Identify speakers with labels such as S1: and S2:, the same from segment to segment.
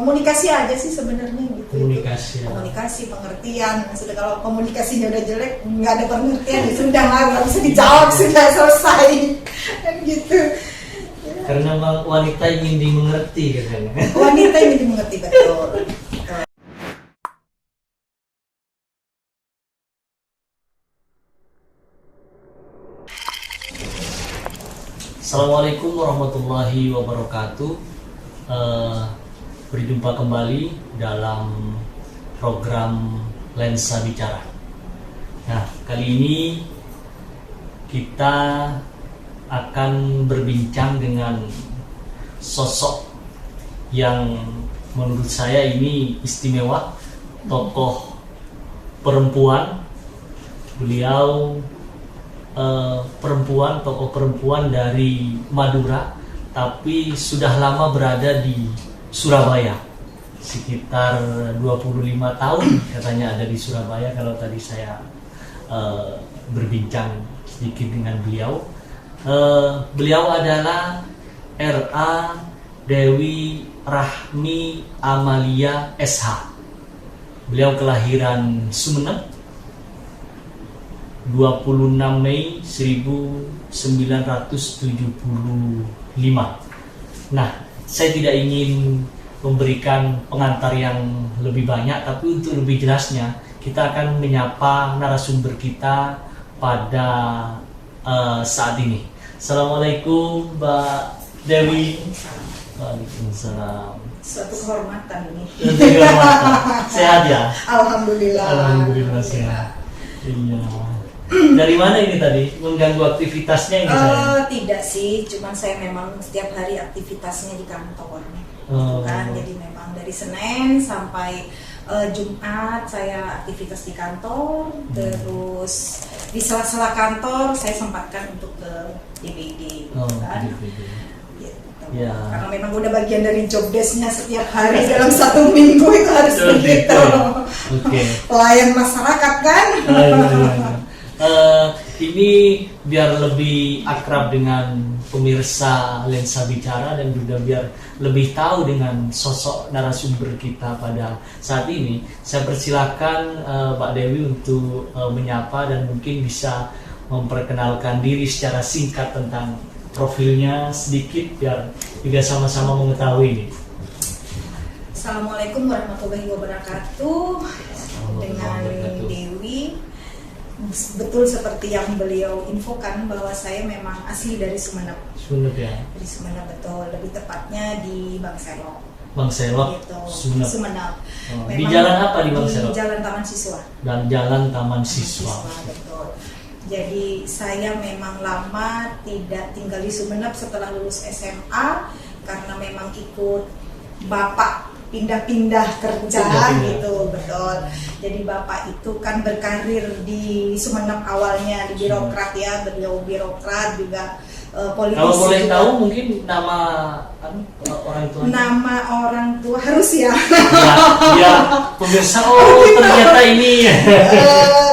S1: komunikasi aja sih sebenarnya gitu.
S2: Komunikasi.
S1: Komunikasi, pengertian. Sudah kalau komunikasinya udah jelek, nggak ada pengertian, ya sudah nggak bisa dijawab, sudah selesai kan gitu.
S2: Karena wanita ingin dimengerti katanya.
S1: Wanita ingin dimengerti, betul.
S2: Assalamualaikum warahmatullahi wabarakatuh. Berjumpa kembali dalam program Lensa Bicara. Nah, kali ini kita akan berbincang dengan sosok yang menurut saya ini istimewa, tokoh perempuan. Beliau tokoh perempuan dari Madura, tapi sudah lama berada di Surabaya, sekitar 25 tahun katanya ada di Surabaya kalau tadi saya berbincang sedikit dengan beliau. Beliau adalah R.A. Dewi Rahmi Amalia SH. Beliau kelahiran Sumeneb 26 Mei 1975. Nah, saya tidak ingin memberikan pengantar yang lebih banyak, tapi untuk lebih jelasnya kita akan menyapa narasumber kita pada saat ini. Assalamualaikum Mbak Dewi. Waalaikumsalam.
S1: Suatu kehormatan ini.
S2: Sehat ya?
S1: Alhamdulillah.
S2: Alhamdulillah sehat. Iya. Dari mana ini tadi? Mengganggu aktivitasnya ini saya?
S1: Tidak sih, cuman saya memang setiap hari aktivitasnya di kantor. Kan, jadi memang dari Senin sampai Jumat saya aktivitas di kantor, terus di sela-sela kantor saya sempatkan untuk ke DPD. Kan?
S2: DPD.
S1: Gitu.
S2: Ya.
S1: Karena memang udah bagian dari job desk-nya setiap hari dalam satu minggu itu harus begitu.
S2: Okay.
S1: Pelayan masyarakat kan.
S2: Ini biar lebih akrab dengan pemirsa Lensa Bicara dan juga biar lebih tahu dengan sosok narasumber kita pada saat ini, saya persilakan Pak Dewi untuk menyapa dan mungkin bisa memperkenalkan diri secara singkat tentang profilnya sedikit biar juga sama-sama mengetahui ini.
S1: Assalamualaikum warahmatullahi wabarakatuh. Dengan Dewi, betul seperti yang beliau infokan bahwa saya memang asli dari Sumeneb.
S2: Sumeneb ya?
S1: Dari Sumeneb, betul. Lebih tepatnya di Bangselok.
S2: Bangselok,
S1: gitu.
S2: Sumeneb.
S1: Di
S2: jalan apa di Bangselok?
S1: Di Jalan Taman Siswa.
S2: Dan Jalan Taman Siswa.
S1: Betul. Jadi saya memang lama tidak tinggal di Sumeneb setelah lulus SMA karena memang ikut bapak pindah-pindah kerja gitu, betul. Jadi bapak itu kan berkarir di Sumeneb awalnya di birokrat ya, beliau birokrat juga politisi.
S2: Kalau boleh
S1: juga.
S2: tahu mungkin nama orang tua.
S1: Nama orang tua harus ya.
S2: Ya, pemirsa ternyata ini.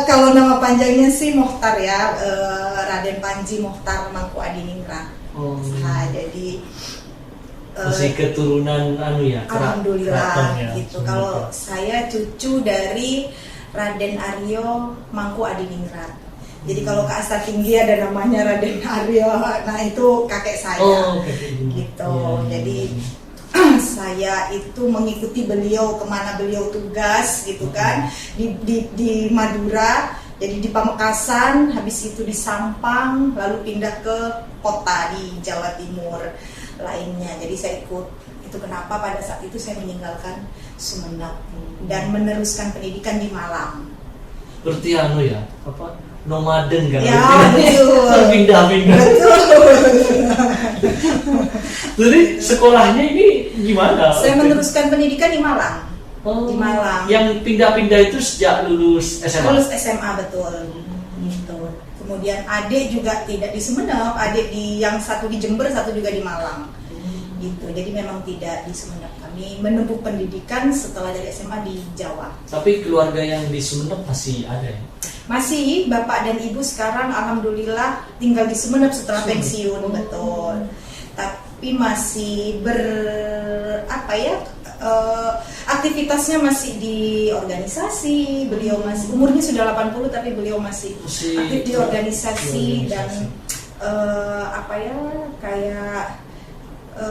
S1: Kalau nama panjangnya sih Mohtar ya, Raden Panji Mohtar Mangku Adiningrat. Nah, jadi
S2: masih keturunan ya,
S1: alhamdulillah
S2: ya,
S1: gitu. Kalau saya cucu dari Raden Aryo Mangku Adiningrat. Jadi kalau ke Asta Tinggi ada namanya Raden Aryo, nah itu kakek saya. Gitu. Jadi saya itu mengikuti beliau kemana beliau tugas gitu kan, di Madura. Jadi di Pamekasan, habis itu di Sampang, lalu pindah ke kota di Jawa Timur lainnya. Jadi saya ikut. Itu kenapa pada saat itu saya meninggalkan Sumeneb dan meneruskan pendidikan di Malang.
S2: Berarti ya, nomaden kan?
S1: Ya, betul.
S2: Pindah-pindah.
S1: Betul.
S2: Jadi sekolahnya ini gimana?
S1: Saya meneruskan pendidikan di Malang. Di Malang.
S2: Yang pindah-pindah itu sejak lulus SMA?
S1: Lulus SMA, betul. Gitu. Kemudian adik juga tidak di Sumeneb, adik yang satu di Jember, satu juga di Malang. Gitu. Jadi memang tidak di Sumeneb. Kami menempuh pendidikan setelah dari SMA di Jawa.
S2: Tapi keluarga yang di Sumeneb masih ada ya?
S1: Masih, bapak dan ibu sekarang alhamdulillah tinggal di Sumeneb setelah pensiun, betul. Tapi masih aktivitasnya masih di organisasi. Beliau masih umurnya sudah 80 tapi beliau masih aktif di organisasi dan kayak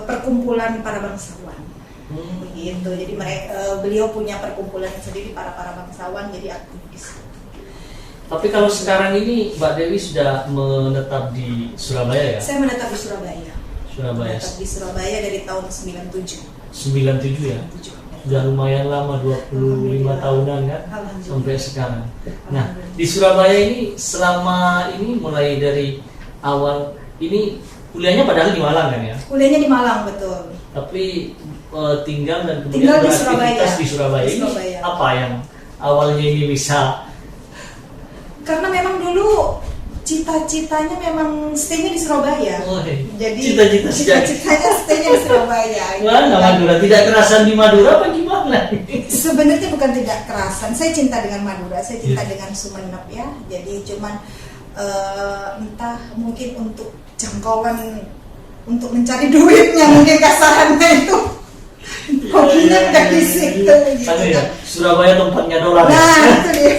S1: perkumpulan para bangsawan. Begitu. Jadi beliau punya perkumpulan sendiri para bangsawan, jadi aktivis.
S2: Tapi kalau sekarang ini Mbak Dewi sudah menetap di Surabaya ya?
S1: Saya menetap di Surabaya. Menetap di Surabaya dari tahun 97.
S2: 97 ya? 97. Sudah lumayan lama, 25 tahunan kan? Sampai sekarang. Nah, di Surabaya ini selama ini mulai dari awal ini kuliahnya padahal di Malang kan ya? Kuliahnya di Malang, betul. Tapi tinggal dan kemudian beraktivitas di Surabaya. Ini apa yang awalnya ini bisa?
S1: Karena memang dulu cita-citanya memang stay-nya di Surabaya. Jadi cita-citanya stay-nya di Surabaya.
S2: Mana Madura? Tidak kerasan di Madura apa gimana?
S1: Sebenarnya bukan tidak kerasan. Saya cinta dengan Madura, saya cinta dengan Sumenep ya. Jadi cuman entah mungkin untuk jangkauan untuk mencari duitnya mungkin kasarannya itu. Hobinya dari situ gitu kan.
S2: Surabaya tempatnya dolar.
S1: Nah, itu dia.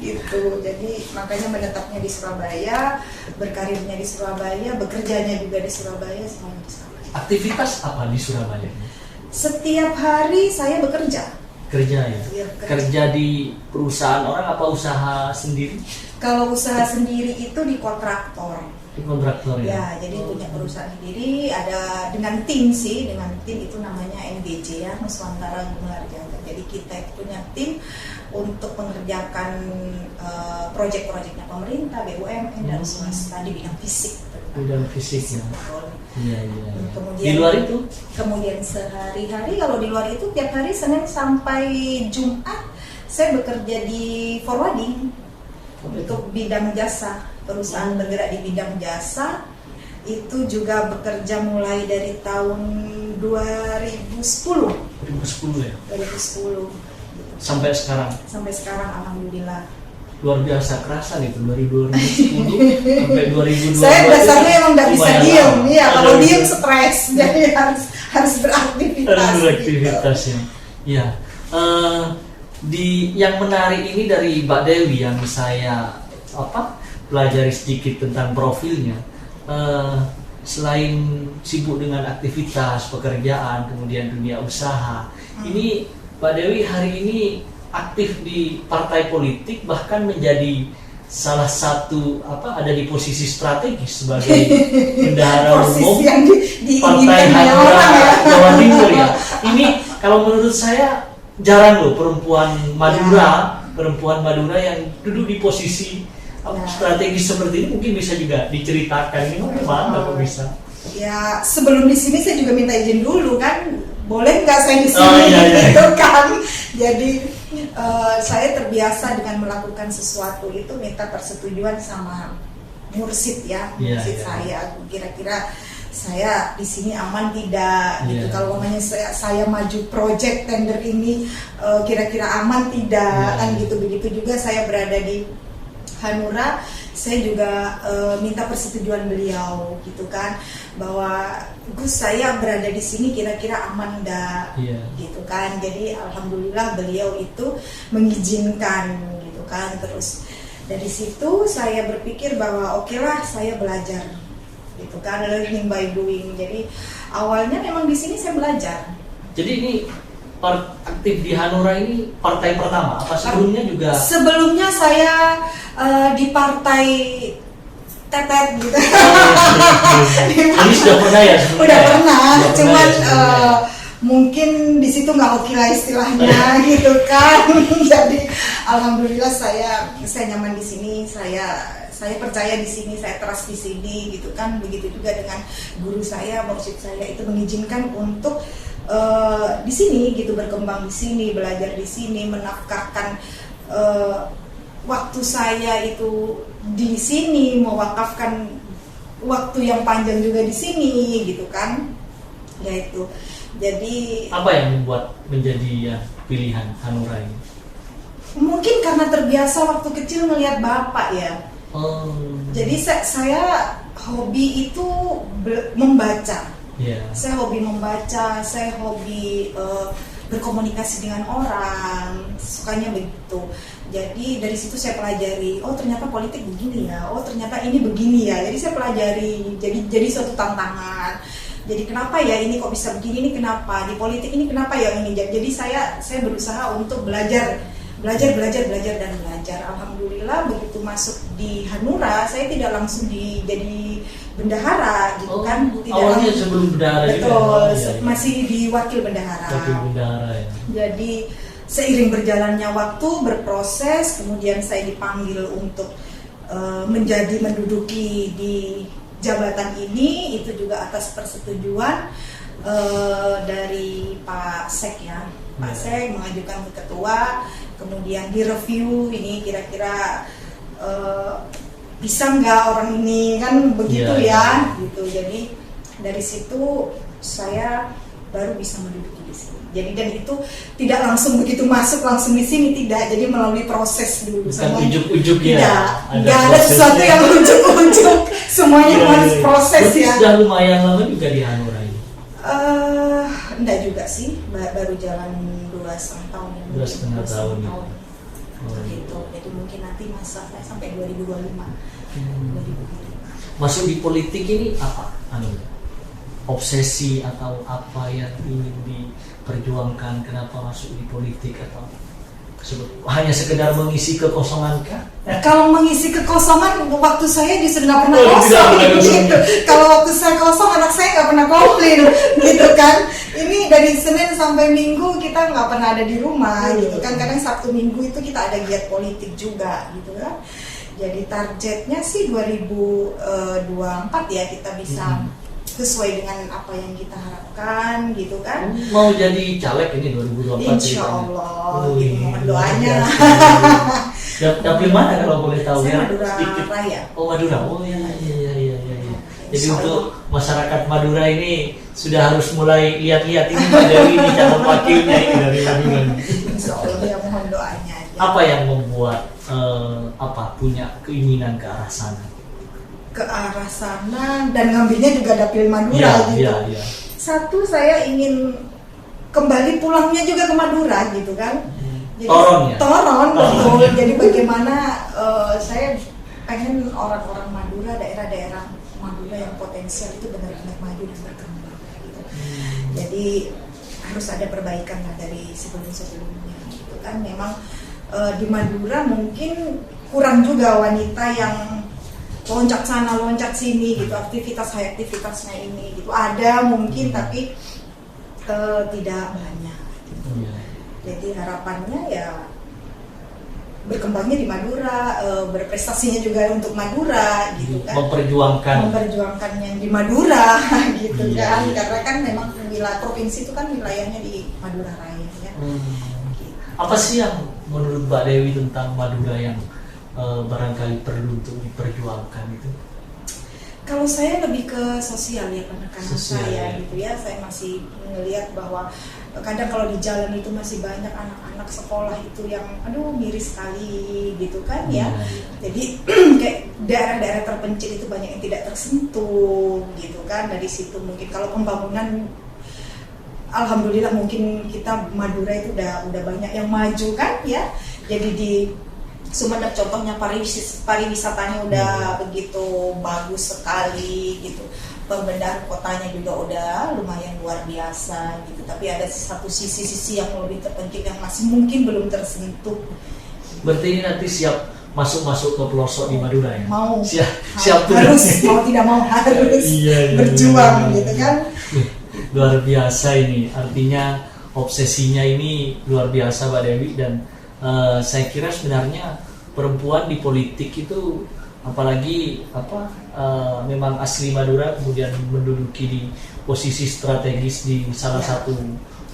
S1: Gitu. Jadi makanya menetapnya di Surabaya, berkarirnya di Surabaya, bekerjanya juga di Surabaya, semuanya di Surabaya.
S2: Aktivitas apa di Surabaya?
S1: Setiap hari saya bekerja.
S2: Kerja ya? Kerja di perusahaan orang apa usaha sendiri?
S1: Kalau usaha sendiri itu di kontraktor.
S2: Di kontraktor ya?
S1: Ya, jadi punya perusahaan sendiri, ada dengan tim sih, dengan tim itu namanya NGJ ya, Nuswantara Gunung Arjuna. Jadi kita itu punya tim untuk mengerjakan proyek-proyeknya pemerintah, BUMN dan swasta di bidang fisik.
S2: Bidang fisiknya. Iya.
S1: Kemudian,
S2: di luar itu?
S1: Kemudian sehari-hari kalau di luar itu tiap hari Senin sampai Jumat saya bekerja di forwarding untuk bidang jasa. Perusahaan bergerak di bidang jasa itu juga bekerja mulai dari tahun 2010.
S2: 2010 ya?
S1: 2010.
S2: Sampai sekarang?
S1: Sampai sekarang alhamdulillah.
S2: Luar biasa kerasan itu dari 2010 sampai 2020.
S1: Saya dasarnya emang nggak bisa diem, ya kalau diem stres, jadi harus beraktivitas.
S2: Harus beraktivitas gitu. Ya. Yang menarik ini dari Mbak Dewi yang saya pelajari sedikit tentang profilnya. Selain sibuk dengan aktivitas pekerjaan, kemudian dunia usaha, ini Mbak Dewi hari ini aktif di partai politik, bahkan menjadi salah satu ada di posisi strategis sebagai bendahara umum Partai Hanura Jawa Timur ya. Ini kalau menurut saya jarang loh perempuan Madura yang duduk di posisi strategis seperti ini. Mungkin bisa juga diceritakan ini bagaimana kok bisa?
S1: Ya, sebelum di sini saya juga minta izin dulu kan, boleh nggak saya di sini gitu kan. Jadi saya terbiasa dengan melakukan sesuatu itu minta persetujuan sama mursid ya, mursid saya. Kira-kira saya di sini aman tidak gitu. Kalau namanya saya maju project tender ini kira-kira aman tidak kan gitu. Begitu juga saya berada di Hanura, saya juga minta persetujuan beliau gitu kan, bahwa Gus saya berada di sini kira-kira aman enggak gitu kan. Jadi alhamdulillah beliau itu mengizinkan gitu kan. Terus dari situ saya berpikir bahwa oke lah saya belajar gitu kan, learning by doing. Jadi awalnya memang di sini saya belajar. Jadi ini
S2: aktif di Hanura ini partai pertama apa sebelumnya juga?
S1: Sebelumnya saya di partai tetet gitu.
S2: Ini sudah pernah ya?
S1: Udah pernah, cuman mungkin di situ nggak oke lah istilahnya gitu kan. Jadi alhamdulillah saya nyaman di sini, saya percaya di sini, saya trust di sini gitu kan. Begitu juga dengan guru saya, mursyid saya itu mengizinkan untuk di sini gitu, berkembang di sini, belajar di sini, menafkahkan waktu saya itu di sini, mewakafkan waktu yang panjang juga di sini gitu kan. Ya itu. Jadi
S2: apa yang membuat menjadi pilihan Hanura ini?
S1: Mungkin karena terbiasa waktu kecil melihat bapak ya. Jadi saya hobi itu membaca Saya hobi membaca, saya hobi berkomunikasi dengan orang, sukanya begitu. Jadi dari situ saya pelajari, oh ternyata politik begini ya, oh ternyata ini begini ya. Jadi saya pelajari, jadi suatu tantangan. Jadi kenapa ya ini kok bisa begini, ini kenapa, di politik ini kenapa ya ini. Jadi saya berusaha untuk belajar. Alhamdulillah begitu masuk di Hanura, saya tidak langsung jadi bendahara gitu kan. Tidak
S2: awalnya sebelum bendahara
S1: betul,
S2: juga.
S1: masih di wakil bendahara.
S2: Ya.
S1: Jadi seiring berjalannya waktu berproses, kemudian saya dipanggil untuk menduduki di jabatan ini, itu juga atas persetujuan dari Pak Sek ya. Pak Sek mengajukan ke ketua, kemudian direview ini kira-kira bisa nggak orang ini kan begitu gitu. Jadi dari situ saya baru bisa menduduki di sini. Jadi dan itu tidak langsung begitu masuk langsung di sini, tidak. Jadi melalui proses dulu.
S2: Bukan ujuk-ujuk ya.
S1: Tidak ada sesuatu yang ujuk-ujuk. Semuanya harus proses ya.
S2: Sudah lumayan lama juga di Hanura ini.
S1: Enggak juga sih, baru jalan 2,5 tahun.
S2: 2,5 tahun.
S1: Gitu. Jadi mungkin nanti masa saya sampai 2025.
S2: Masuk di politik ini apa? Obsesi atau apa yang ingin diperjuangkan? Kenapa masuk di politik atau hanya sekedar mengisi kekosongan kah?
S1: Kalau mengisi kekosongan, waktu saya justru nggak pernah kosong gitu. Kalau waktu saya kosong, anak saya nggak pernah komplain gitu kan. Ini dari Senin sampai Minggu kita nggak pernah ada di rumah gitu kan. Kadang Sabtu Minggu itu kita ada giat politik juga gitu kan. Jadi targetnya sih 2024 ya kita bisa sesuai dengan apa yang kita harapkan gitu kan.
S2: Mau jadi caleg ini 2024?
S1: Insya Allah, mohon doanya.
S2: Dapil mana kalau boleh tahu?
S1: Saya
S2: ya?
S1: Madura
S2: Sedikit.
S1: Raya.
S2: Oh Madura, oh iya. Jadi untuk masyarakat Madura ini sudah harus mulai lihat-lihat ini Mbak Dewi ini calon wakilnya ini dari Madura.
S1: Insya Allah ya, mohon doanya aja.
S2: Apa yang membuat punya keinginan ke arah sana?
S1: Ke arah sana dan ngambilnya juga dapil Madura gitu.
S2: Iya.
S1: Satu, saya ingin kembali pulangnya juga ke Madura gitu kan. Jadi, Toron betul. Jadi bagaimana saya pengen orang-orang Madura, daerah-daerah Madura yang potensial itu benar-benar maju dan berkembang gitu. Jadi harus ada perbaikan lah dari sebelum-sebelumnya gitu kan. Memang di Madura mungkin kurang juga wanita yang loncat sana loncat sini gitu, aktivitasnya ini gitu ada mungkin tapi tidak banyak gitu. Jadi harapannya ya berkembangnya di Madura, berprestasinya juga untuk Madura gitu kan, memperjuangkan yang di Madura gitu kan, karena kan memang wilayah provinsi itu kan wilayahnya di Madura Raya ya. Gitu.
S2: Apa sih yang menurut Mbak Dewi tentang Madura yang barangkali perlu untuk diperjuangkan itu?
S1: Kalau saya lebih ke sosial ya, penekanan saya
S2: ya.
S1: gitu ya. Saya masih melihat bahwa kadang kalau di jalan itu masih banyak anak-anak sekolah itu yang miris sekali gitu kan ya. Jadi kayak daerah-daerah terpencil itu banyak yang tidak tersentuh gitu kan. Dari situ mungkin kalau pembangunan alhamdulillah mungkin kita Madura itu udah banyak yang maju kan ya. Jadi di Sumeneb contohnya pariwisatanya udah begitu bagus sekali gitu. Pembenahan kotanya juga udah lumayan luar biasa gitu. Tapi ada satu sisi yang lebih terpencil yang masih mungkin belum tersentuh.
S2: Berarti ini nanti siap masuk ke pelosok di Madura ya?
S1: Mau.
S2: Siap
S1: harus mau tidak mau harus berjuang gitu kan.
S2: Luar biasa ini. Artinya obsesinya ini luar biasa Mbak Dewi dan saya kira sebenarnya perempuan di politik itu apalagi memang asli Madura kemudian menduduki di posisi strategis di salah satu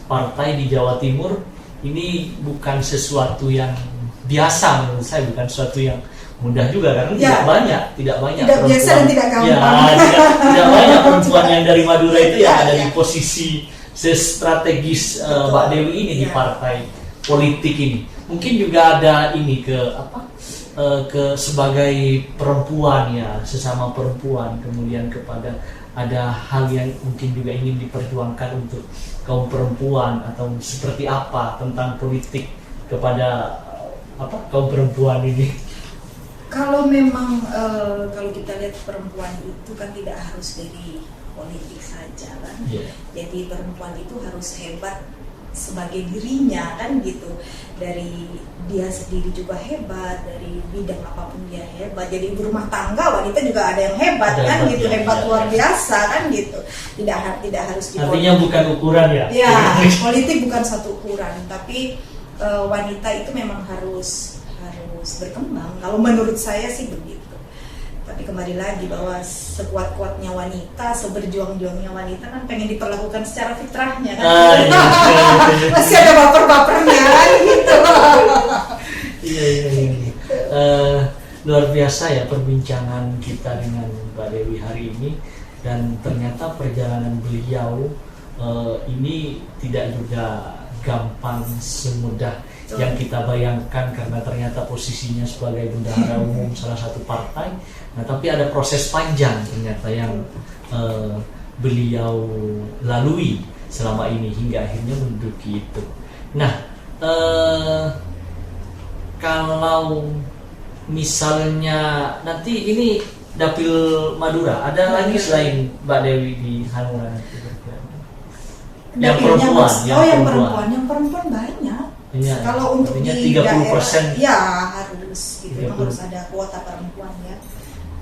S2: partai di Jawa Timur ini bukan sesuatu yang biasa menurut saya, bukan sesuatu yang mudah juga karena tidak banyak
S1: perempuan biasa dan tidak gampang.
S2: Tidak banyak perempuan yang dari Madura itu yang ada di posisi strategis Mbak Dewi ini di partai politik ini. Mungkin juga ada ini ke sebagai perempuan ya, sesama perempuan, kemudian kepada ada hal yang mungkin juga ingin diperjuangkan untuk kaum perempuan, atau seperti apa tentang politik kepada kaum perempuan ini?
S1: Kalau memang kalau kita lihat perempuan itu kan tidak harus dari politik saja kan. Jadi perempuan itu harus hebat sebagai dirinya kan gitu, dari dia sendiri juga hebat, dari bidang apapun dia hebat. Jadi ibu rumah tangga wanita juga ada yang hebat kan gitu, hebat luar biasa kan gitu. Tidak harus di
S2: artinya
S1: politik.
S2: bukan ukuran ya?
S1: Ya, politik bukan satu ukuran, tapi wanita itu memang harus berkembang. Kalau menurut saya sih begitu. Tapi kembali lagi bahwa sekuat-kuatnya wanita, seberjuang-juangnya wanita kan pengen diperlakukan secara fitrahnya kan. Masih ada baper-bapernya kan gitu.
S2: Iya. Luar biasa ya perbincangan kita dengan Mbak Dewi hari ini, dan ternyata perjalanan beliau ini tidak juga gampang semudah yang kita bayangkan, karena ternyata posisinya sebagai bendahara umum salah satu partai. Nah, tapi ada proses panjang ternyata yang beliau lalui selama ini hingga akhirnya menduduki itu. Nah, kalau misalnya nanti ini Dapil Madura, ada lagi selain Mbak Dewi di Hanura nanti? Yang perempuan
S1: banyak.
S2: Ya,
S1: kalau untuk di
S2: 30%
S1: daerah, ya harus gitu, harus ada kuota perempuan ya.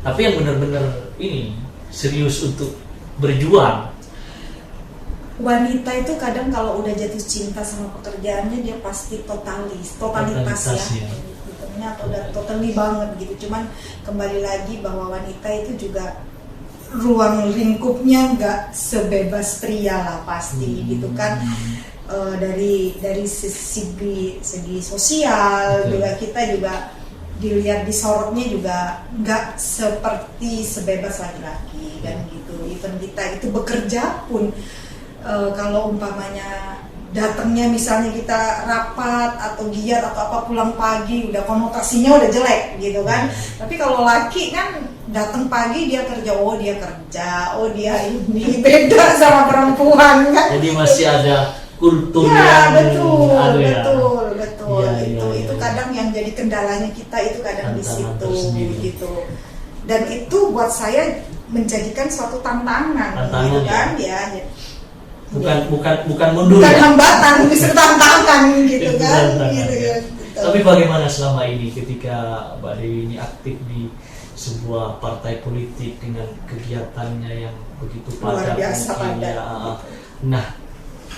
S2: Tapi yang benar-benar ini serius untuk berjuang.
S1: Wanita itu kadang kalau udah jatuh cinta sama pekerjaannya dia pasti totalitas ya. Atau udah totally banget gitu. Cuman kembali lagi bahwa wanita itu juga ruang lingkupnya nggak sebebas pria lah pasti gitu kan. Dari segi sosial juga kita juga dilihat disorotnya juga nggak seperti sebebas laki-laki kan gitu. Even kita itu bekerja pun kalau umpamanya datangnya misalnya kita rapat atau giat atau apa pulang pagi udah konotasinya udah jelek gitu kan. Tapi kalau laki kan datang pagi dia kerja, dia ini beda sama perempuan kan.
S2: Jadi masih ada kultur
S1: ya,
S2: yang
S1: betul.
S2: Ya,
S1: itu kadang yang jadi kendalanya kita itu kadang di situ gitu. Dan itu buat saya menjadikan suatu tantangan gitu kan ya.
S2: Bukan mundur.
S1: Bukan hambatan, justru tantangan gitu kan. Gitu.
S2: Tapi bagaimana selama ini ketika Mbak Dewi ini aktif di sebuah partai politik dengan kegiatannya yang begitu padat,
S1: luar biasa padat.
S2: Nah,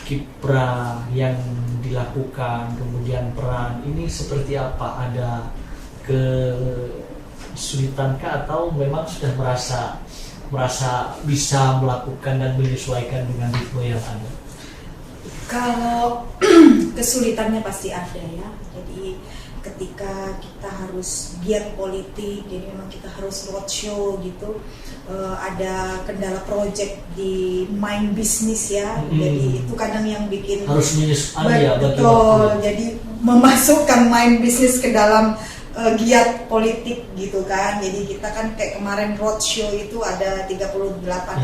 S2: kiprah yang dilakukan, kemudian peran ini seperti apa? Ada kesulitankah atau memang sudah merasa bisa melakukan dan menyesuaikan dengan ritme yang ada?
S1: Kalau kesulitannya pasti ada ya. Jadi ketika kita harus giat politik, jadi memang kita harus roadshow gitu. Ada kendala project di main bisnis ya. Jadi itu kadang yang bikin
S2: harus menyesuaikan ya,
S1: betul. Jadi memasukkan main bisnis ke dalam giat politik gitu kan. Jadi kita kan kayak kemarin roadshow itu ada 38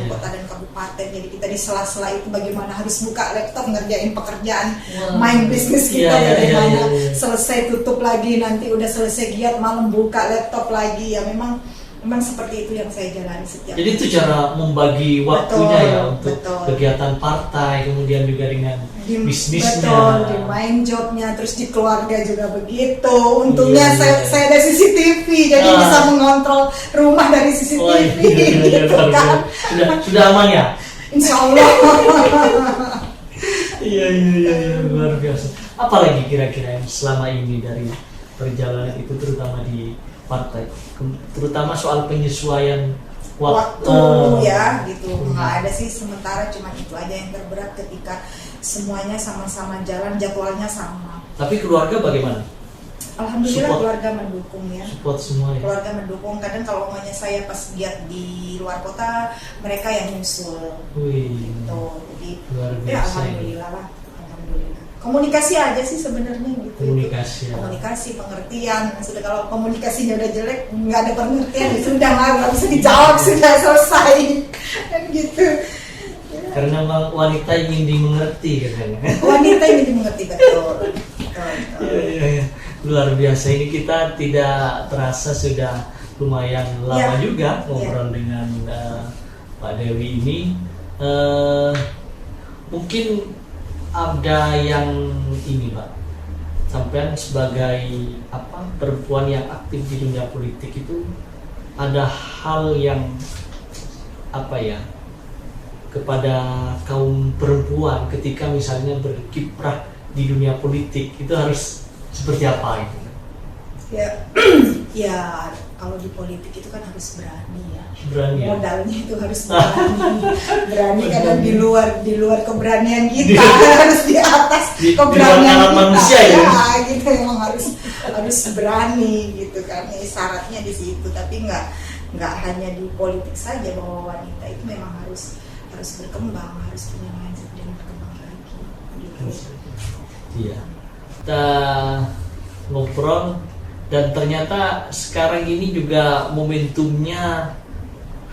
S1: kota dan kabupaten. Jadi kita di sela-sela itu bagaimana harus buka laptop ngerjain pekerjaan main bisnis kita, bagaimana selesai tutup lagi, nanti udah selesai giat malam buka laptop lagi ya. Memang seperti itu yang saya jalani setiap.
S2: Jadi itu cara membagi waktunya ya untuk kegiatan partai, kemudian juga dengan bisnisnya.
S1: Betul, di main jobnya, terus di keluarga juga begitu. Untungnya saya ada CCTV, jadi bisa mengontrol rumah dari CCTV. Gitu kan.
S2: Sudah aman ya?
S1: Insya Allah.
S2: Iya, luar biasa. Apalagi kira-kira yang selama ini dari perjalanan itu, terutama di partai, terutama soal penyesuaian
S1: waktu ya gitu. Nggak ada sih sementara, cuma itu aja yang terberat ketika semuanya sama-sama jalan, jadwalnya sama.
S2: Tapi keluarga bagaimana?
S1: Alhamdulillah
S2: Support.
S1: Keluarga mendukung ya.
S2: Support semua ya.
S1: Keluarga mendukung. Kadang kalau maunya saya pas giat di luar kota, mereka yang nyusul.
S2: Wih,
S1: Gitu. Jadi
S2: luar
S1: ya
S2: biasa.
S1: alhamdulillah lah. Alhamdulillah. komunikasi aja sih sebenarnya gitu.
S2: Komunikasi,
S1: pengertian. Sudah kalau komunikasinya udah jelek, nggak ada pengertian, ya sudah nggak bisa dijawab, sudah selesai kan gitu.
S2: Karena memang wanita ingin dimengerti katanya.
S1: Wanita ingin dimengerti, betul.
S2: Iya. Luar biasa, ini kita tidak terasa sudah lumayan lama juga ngobrol dengan Pak Dewi ini. Mungkin ada yang ini Pak, sampean sebagai perempuan yang aktif di dunia politik itu ada hal yang kepada kaum perempuan ketika misalnya berkiprah di dunia politik itu harus seperti apa itu?
S1: Ya kalau di politik itu kan harus berani ya. Modalnya itu harus berani kadang di luar keberanian kita, harus di atas keberanian kita.
S2: Manusia ya.
S1: Gitu emang harus berani gitu kan. Syaratnya di situ, tapi nggak hanya di politik saja bahwa wanita itu memang harus berkembang, harus punya mindset dan berkembang lagi gitu.
S2: Iya. Kita ngobrol dan ternyata sekarang ini juga momentumnya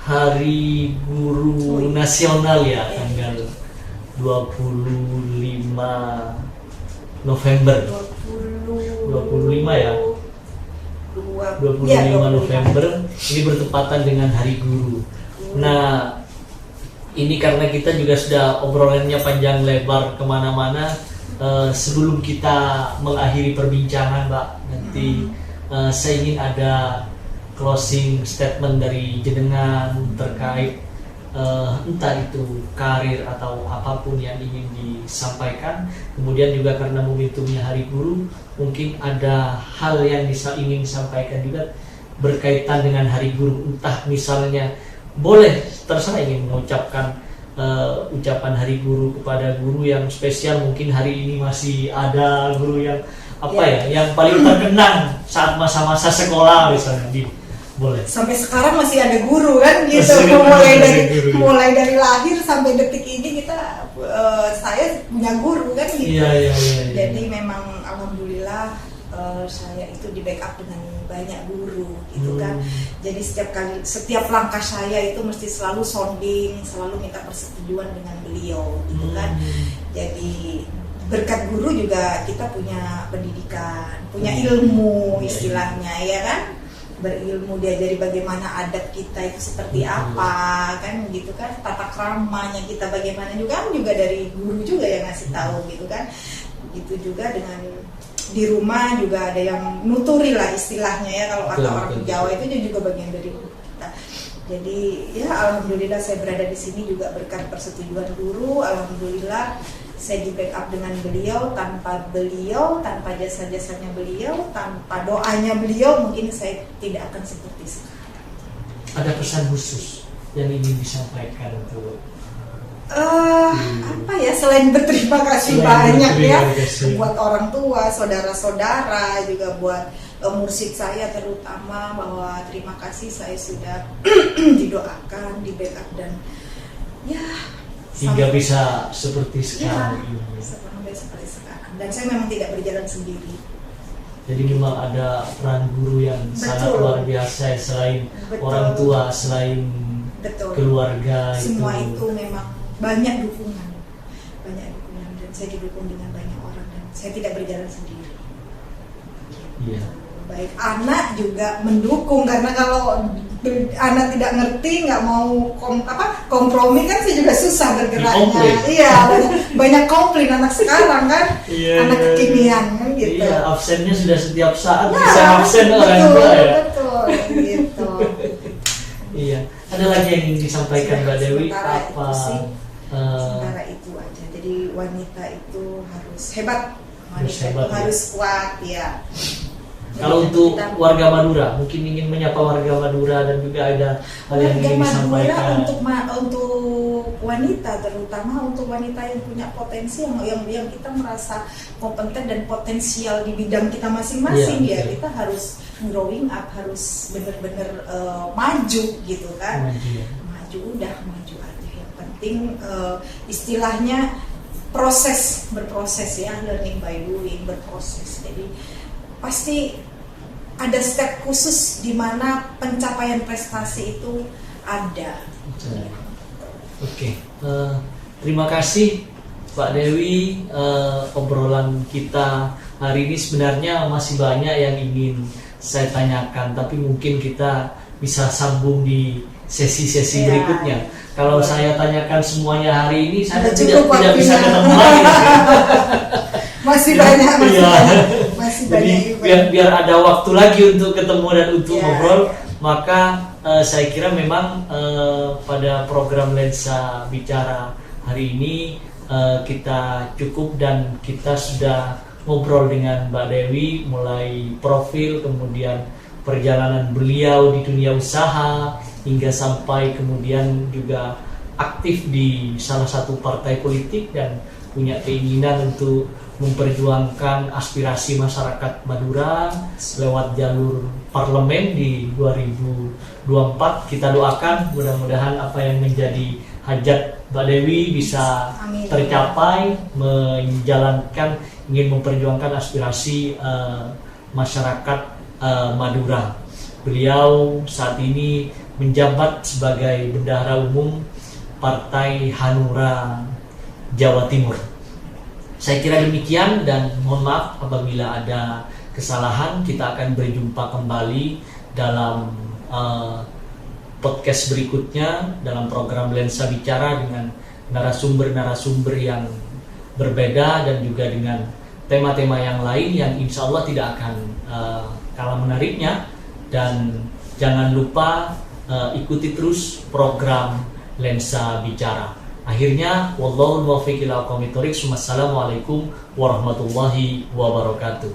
S2: Hari Guru Nasional ya, tanggal 25 November. 25 ya. 25 November ini bertepatan dengan Hari Guru. Nah, ini karena kita juga sudah obrolannya panjang lebar kemana-mana. Sebelum kita mengakhiri perbincangan, Mbak, nanti saya ingin ada closing statement dari jenengan terkait entah itu karir atau apapun yang ingin disampaikan. Kemudian juga karena momentumnya Hari Guru, mungkin ada hal yang ingin disampaikan juga berkaitan dengan Hari Guru. Entah misalnya boleh terserah ingin mengucapkan ucapan Hari Guru kepada guru yang spesial, mungkin hari ini masih ada guru yang yang paling terkenang saat masa-masa sekolah misalnya, boleh.
S1: Sampai sekarang masih ada guru kan gitu, mulai dari lahir sampai detik ini saya punya guru kan gitu.
S2: Iya.
S1: Jadi memang alhamdulillah saya itu di backup dengan banyak guru gitu kan. Jadi setiap langkah saya itu mesti selalu sounding, selalu minta persetujuan dengan beliau gitu kan. Jadi berkat guru juga kita punya pendidikan, punya ilmu istilahnya ya kan. Berilmu, diajari bagaimana adat kita itu seperti apa kan gitu kan, tata keramanya kita bagaimana juga dari guru juga yang ngasih tahu gitu kan. Gitu juga dengan di rumah juga ada yang nuturi lah istilahnya ya, kalau kata orang Jawa itu juga bagian dari kita. Jadi ya alhamdulillah saya berada di sini juga berkat persetujuan guru. Alhamdulillah saya di backup dengan beliau. Tanpa jasa-jasanya beliau, tanpa doanya beliau, mungkin saya tidak akan seperti sekarang.
S2: Ada pesan khusus yang ingin disampaikan untuk
S1: selain berterima kasih banyak buat orang tua, saudara-saudara, juga buat mursyid saya terutama, bahwa terima kasih saya sudah didoakan, di backup dan
S2: hingga bisa seperti sekarang
S1: seperti sekarang. Dan saya memang tidak berjalan sendiri.
S2: Jadi memang ada peran guru yang sangat luar biasa, selain orang tua, selain keluarga.
S1: Semua itu memang banyak dukungan, dan saya didukung dengan banyak orang dan saya tidak berjalan sendiri.
S2: Iya.
S1: Baik anak juga mendukung, karena kalau anak tidak ngerti, nggak mau kompromi kan saya juga susah bergeraknya. Iya, banyak komplain anak sekarang kan, anak kekinian kan gitu.
S2: Iya, absennya sudah setiap saat bisa absen orang tua ya.
S1: Betul, gitu.
S2: Iya. Ada lagi yang ingin disampaikan Mbak Dewi?
S1: Sementara itu aja. Jadi wanita itu harus hebat, harus kuat ya.
S2: Kalau untuk warga Madura, mungkin ingin menyapa warga Madura dan juga ada hal yang ingin disampaikan.
S1: Untuk wanita, terutama untuk wanita yang punya potensi, yang kita merasa kompeten dan potensial di bidang kita masing-masing, kita harus growing up, harus benar-benar maju gitu kan. Maju aja. Yang penting istilahnya berproses ya, learning by doing, berproses. Jadi pasti ada step khusus di mana pencapaian prestasi itu ada.
S2: Oke, terima kasih Pak Dewi. Obrolan kita hari ini sebenarnya masih banyak yang ingin saya tanyakan, tapi mungkin kita bisa sambung di sesi-sesi berikutnya. Kalau saya tanyakan semuanya hari ini, saya tidak bisa ketemu lagi.
S1: Masih banyak.
S2: Jadi biar ada waktu lagi untuk ketemu dan untuk ngobrol. Maka saya kira memang pada program Lensa Bicara hari ini kita cukup, dan kita sudah ngobrol dengan Mbak Dewi mulai profil, kemudian perjalanan beliau di dunia usaha, hingga sampai kemudian juga aktif di salah satu partai politik dan punya keinginan untuk memperjuangkan aspirasi masyarakat Madura lewat jalur parlemen di 2024. Kita doakan mudah-mudahan apa yang menjadi hajat Mbak Dewi bisa tercapai, ingin memperjuangkan aspirasi masyarakat Madura. Beliau saat ini menjabat sebagai Bendahara Umum Partai Hanura Jawa Timur. Saya kira demikian, dan mohon maaf apabila ada kesalahan. Kita akan berjumpa kembali dalam podcast berikutnya dalam program Lensa Bicara dengan narasumber-narasumber yang berbeda dan juga dengan tema-tema yang lain yang insya Allah tidak akan kalah menariknya. Dan jangan lupa ikuti terus program Lensa Bicara. Akhirnya, wallahul muwaffiq ila aqwamit thoriq. Wassalamualaikum warahmatullahi wabarakatuh.